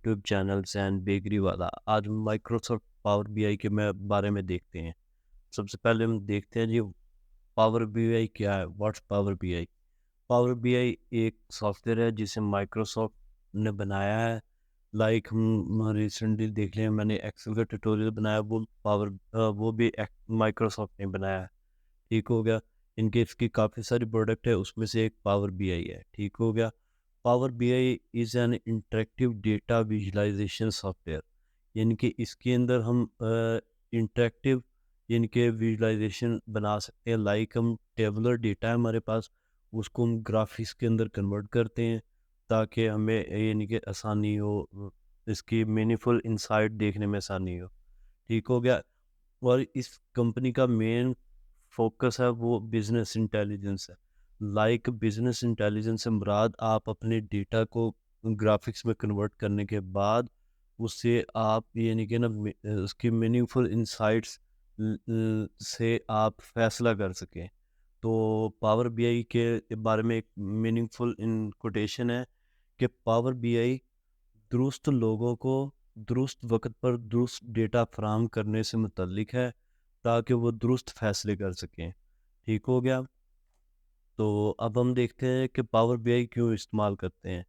YouTube channels and bakery वाला। आज Microsoft power BI के बारे में देखते हैं। सबसे पहले हम देखते हैं जी, पावर बीआई क्या है। What's power BI? Power BI एक सॉफ्टवेयर है जिसे माइक्रोसॉफ्ट ने बनाया है। लाइक हम रिसेंटली देख लें, मैंने एक्सेल का ट्यूटोरियल बनाया, वो भी माइक्रोसॉफ्ट ने बनाया है। ठीक हो गया। इनके इसकी काफ़ी सारी प्रोडक्ट है, उसमें से एक पावर बीआई है। ठीक हो गया। Power BI is an interactive data visualisation software. यानी कि इसके अंदर हम इंटरेक्टिव यानी कि विजुअलाइजेशन बना सकते हैं। लाइक हम टेबुलर डेटा है हमारे पास, उसको हम ग्राफिक्स के अंदर कन्वर्ट करते हैं ताकि हमें यानी कि आसानी हो, इसकी मीनिंगफुल इंसाइट देखने में आसानी हो। ठीक हो गया। और इस कंपनी का मेन फोकस है वो बिजनेस इंटेलिजेंस है। लाइक बिजनेस इंटेलिजेंस से मुराद आप अपने डेटा को ग्राफिक्स में कन्वर्ट करने के बाद उससे आप यानी कि ना उसकी मीनिंगफुल इंसाइट्स से आप फैसला कर सकें। तो पावर बीआई के बारे में एक मीनिंगफुल इन कोटेशन है कि पावर बीआई दुरुस्त लोगों को दुरुस्त वक्त पर दुरुस्त डेटा फराहम करने से मुतल्लिक है ताकि वो दुरुस्त फैसले कर सकें। ठीक हो गया। तो अब हम देखते हैं कि पावर बीआई क्यों इस्तेमाल करते हैं,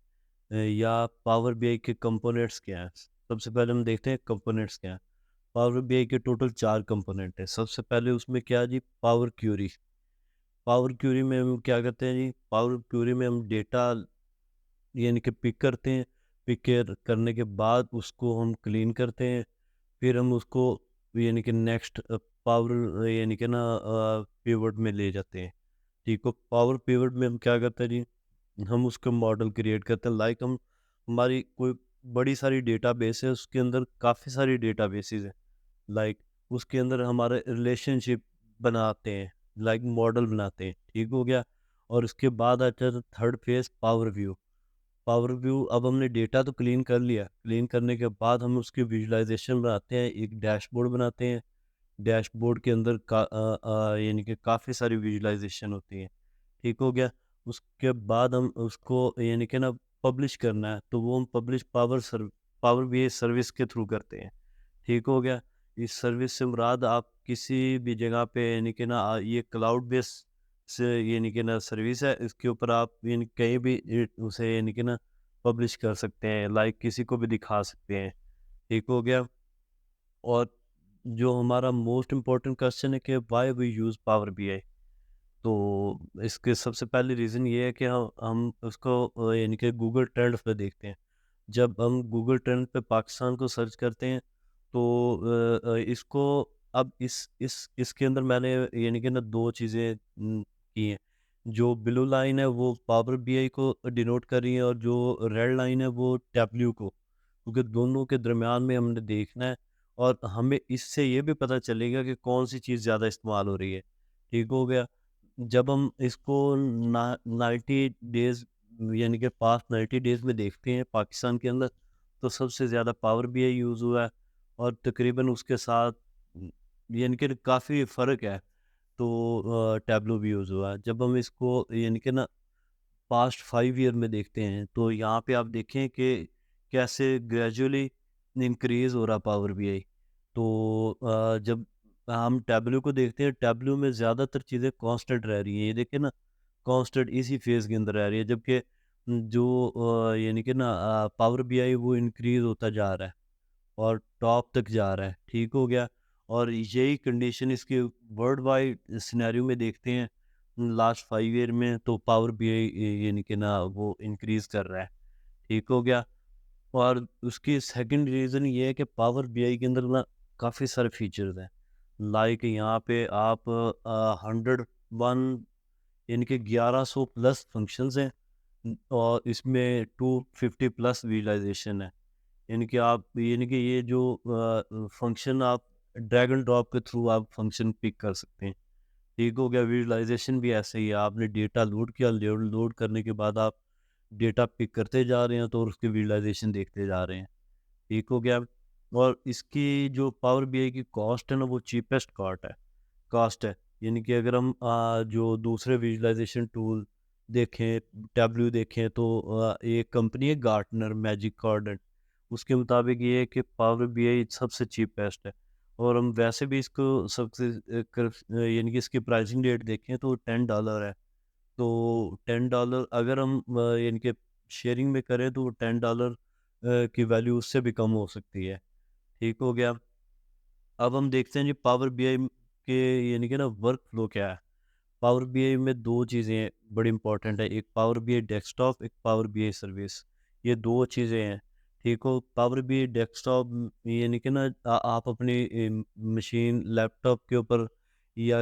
या पावर बीआई के कंपोनेंट्स क्या हैं। सबसे पहले हम देखते हैं कंपोनेंट्स क्या हैं। पावर बीआई के टोटल 4 कंपोनेंट हैं। सबसे पहले उसमें क्या है जी, पावर क्यूरी। पावर क्यूरी में हम क्या करते हैं जी, पावर क्यूरी में हम डेटा यानी कि पिक करते हैं। करने के बाद उसको हम क्लीन करते हैं। फिर हम उसको यानी कि नेक्स्ट पावर यानी कि ना पिवट में ले जाते हैं। ठीक हो। पावर पिवट में हम क्या करते हैं जी, हम उसका मॉडल क्रिएट करते हैं। लाइक हम हमारी कोई बड़ी सारी डेटाबेस है, उसके अंदर काफ़ी सारी डेटाबेसेस हैं। लाइक उसके अंदर हमारे रिलेशनशिप बनाते हैं, लाइक मॉडल बनाते हैं। ठीक हो गया। और उसके बाद आता है third phase, power view. Power view, अब हमने डेटा तो क्लीन कर लिया, क्लीन करने के बाद हम उसकी विजुलाइजेशन बनाते हैं, एक डैशबोर्ड बनाते हैं। डैशबोर्ड के अंदर यानी कि काफ़ी सारी विजुलाइजेशन होती है। ठीक हो गया। उसके बाद हम उसको यानी कि ना पब्लिश करना है, तो वो हम पब्लिश पावर बीआई सर्विस के थ्रू करते हैं। ठीक हो गया। इस सर्विस से मुराद आप किसी भी जगह पे यानी कि ना ये क्लाउड बेस से यानी कि ना सर्विस है, इसके ऊपर आप यानी कहीं भी उसे यानी कि ना पब्लिश कर सकते हैं, लाइक किसी को भी दिखा सकते हैं। ठीक हो गया। और जो हमारा मोस्ट इम्पोर्टेंट क्वेश्चन है कि why we use power BI, तो इसके सबसे पहले रीज़न ये है कि हम उसको यानी कि गूगल ट्रेंड्स पे देखते हैं। जब हम गूगल ट्रेंड पे पाकिस्तान को सर्च करते हैं तो इसको अब इस इसके अंदर मैंने यानी कि ना 2 चीज़ें की हैं। जो ब्लू लाइन है वो पावर बीआई को डिनोट कर रही है और जो रेड लाइन है वो टैबल्यू को, क्योंकि दोनों के दरमियान में हमने देखना है और हमें इससे ये भी पता चलेगा कि कौन सी चीज़ ज़्यादा इस्तेमाल हो रही है। ठीक हो गया। जब हम इसको ना 90 डेज़ यानी कि पास्ट 90 डेज़ में देखते हैं पाकिस्तान के अंदर, तो सबसे ज़्यादा पावर बीआई यूज़ हुआ है और तकरीबन उसके साथ यानी कि काफ़ी फ़र्क है, तो टैबलो भी यूज़ हुआ है। जब हम इसको यानी कि ना पास्ट 5 ईयर में देखते हैं, तो यहाँ पे आप देखें कि कैसे ग्रेजुअली इंक्रीज़ हो रहा पावर बीआई। तो जब हम टैबलो को देखते हैं, टैबलो में ज़्यादातर चीज़ें कांस्टेंट रह रही हैं। ये देखिए ना, कांस्टेंट इसी फेज़ के अंदर रह रही है, जबकि जो यानी कि ना पावर बीआई वो इंक्रीज़ होता जा रहा है और टॉप तक जा रहा है। ठीक हो गया। और यही कंडीशन इसके वर्ल्ड वाइड सिनेरियो में देखते हैं लास्ट 5 ईयर में, तो पावर बीआई यानी कि ना वो इंक्रीज़ कर रहा है। ठीक हो गया। और उसकी सेकंड रीज़न ये है कि पावर बीआई के अंदर ना काफ़ी सारे फीचर्स हैं। लाइक यहाँ पे आप 101 यानी कि 1100 प्लस फंक्शंस हैं, और इसमें 250 प्लस विजुअलाइजेशन है। यानी कि ये जो फंक्शन आप ड्रैग एंड ड्रॉप के थ्रू आप फंक्शन पिक कर सकते हैं। ठीक हो गया। विजुअलाइजेशन भी ऐसे ही है, आपने डेटा लोड किया, लोड करने के बाद आप डेटा पिक करते जा रहे हैं तो उसकी विजुअलाइजेशन देखते जा रहे हैं। ठीक हो गया। और इसकी जो पावर बीआई की कॉस्ट है ना, वो चीपेस्ट कॉस्ट है। यानी कि अगर हम जो दूसरे विजुअलाइजेशन टूल देखें, टैबल्यू देखें, तो एक कंपनी है गार्टनर मैजिक क्वाड्रेंट, उसके मुताबिक ये है कि पावर बीआई सबसे चीपेस्ट है। और हम वैसे भी इसको सबसे यानी कि इसकी प्राइसिंग रेट देखें तो $10 है। तो $10 अगर हम यानी कि शेयरिंग में करें तो $10 की वैल्यू उससे भी कम हो सकती है। ठीक हो गया। अब हम देखते हैं जी पावर बीआई के यानी कि ना वर्क फ्लो क्या है। पावर बीआई में 2 चीज़ें बड़ी इंपॉर्टेंट है, एक पावर बीआई डेस्कटॉप, एक पावर बीआई सर्विस। ये 2 चीज़ें हैं, ठीक हो? पावर बीआई डेस्कटॉप यानी कि ना आप अपनी मशीन, लैपटॉप के ऊपर या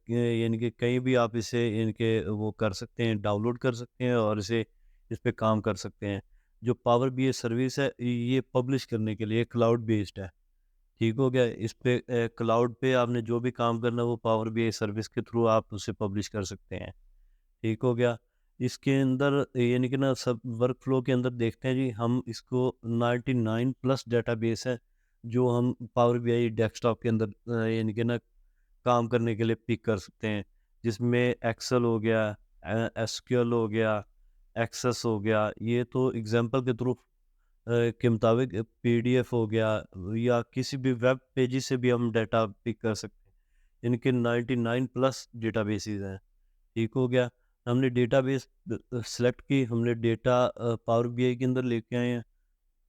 यानी कि कहीं भी आप इसे यानी कि वो कर सकते हैं, डाउनलोड कर सकते हैं और इस पे काम कर सकते हैं। जो पावर बीआई सर्विस है, ये पब्लिश करने के लिए क्लाउड बेस्ड है। ठीक हो गया। इस पे क्लाउड पे आपने जो भी काम करना है वो पावर बीआई सर्विस के थ्रू आप उसे पब्लिश कर सकते हैं। ठीक हो गया। इसके अंदर यानी कि ना सब वर्क फ्लो के अंदर देखते हैं जी हम इसको 99 प्लस डेटाबेस है जो हम पावर बीआई डेस्कटॉप के अंदर यानी कि ना काम करने के लिए पिक कर सकते हैं। जिसमें एक्सेल हो गया, एसक्यूएल हो गया, एक्सेस हो गया। ये तो एग्जांपल के थ्रू के मुताबिक पीडीएफ हो गया या किसी भी वेब पेजेस से भी हम डाटा पिक कर सकते हैं। इनके 99 प्लस डेटाबेसेस हैं। ठीक हो गया। हमने डेटाबेस सेलेक्ट की, हमने डेटा पावर बीआई के अंदर लेके आए हैं,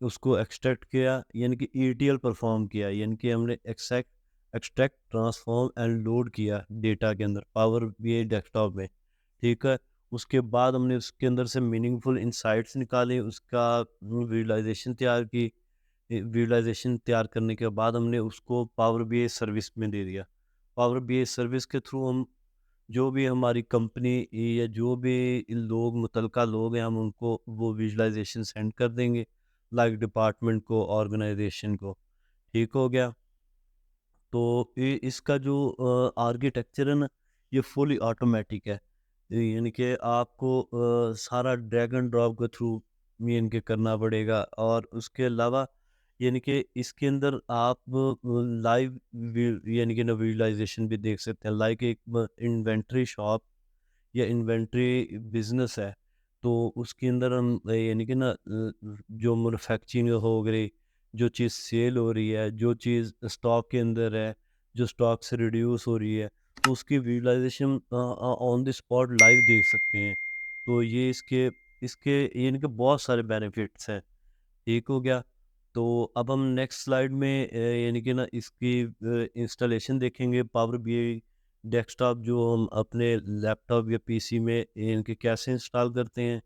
उसको एक्सट्रैक्ट किया यानी कि ईटीएल परफॉर्म किया, यानी कि हमने एक्सट्रैक्ट, ट्रांसफॉर्म एंड लोड किया डेटा के अंदर पावर बीआई डेस्कटॉप में। ठीक है। उसके बाद हमने उसके अंदर से मीनिंगफुल इंसाइट्स निकाले, उसका विजुअलाइजेशन तैयार की। विजुअलाइजेशन तैयार करने के बाद हमने उसको पावर बीआई सर्विस में दे दिया। पावर बीआई सर्विस के थ्रू हम जो भी हमारी कंपनी या जो भी लोग मुतलका लोग हैं, हम उनको वो विजुअलाइजेशन सेंड कर देंगे, लाइक डिपार्टमेंट को, ऑर्गेनाइजेशन को। ठीक हो गया। तो ये इसका जो आर्किटेक्चर है ना, ये फुली ऑटोमेटिक है। यानी कि आपको सारा ड्रैग एंड ड्रॉप के थ्रू यानी कि करना पड़ेगा। और उसके अलावा यानी कि इसके अंदर आप लाइव यानी कि ना विजुअलाइजेशन भी देख सकते हैं, लाइक एक इन्वेंट्री शॉप या इन्वेंट्री बिजनेस है। तो उसके अंदर हम यानी कि ना जो मैन्युफैक्चरिंग हो गई, जो चीज़ सेल हो रही है, जो चीज़ स्टॉक के अंदर है, जो स्टॉक से रिड्यूस हो रही है, तो उसकी visualisation on the spot live देख सकते हैं। तो ये इसके इसके यानी कि बहुत सारे बेनिफिट्स हैं। ठीक हो गया। तो अब हम नेक्स्ट स्लाइड में यानी कि ना इसकी इंस्टॉलेशन देखेंगे पावर बीआई डेस्कटॉप जो हम अपने लैपटॉप या पीसी में इनके कैसे इंस्टॉल करते हैं।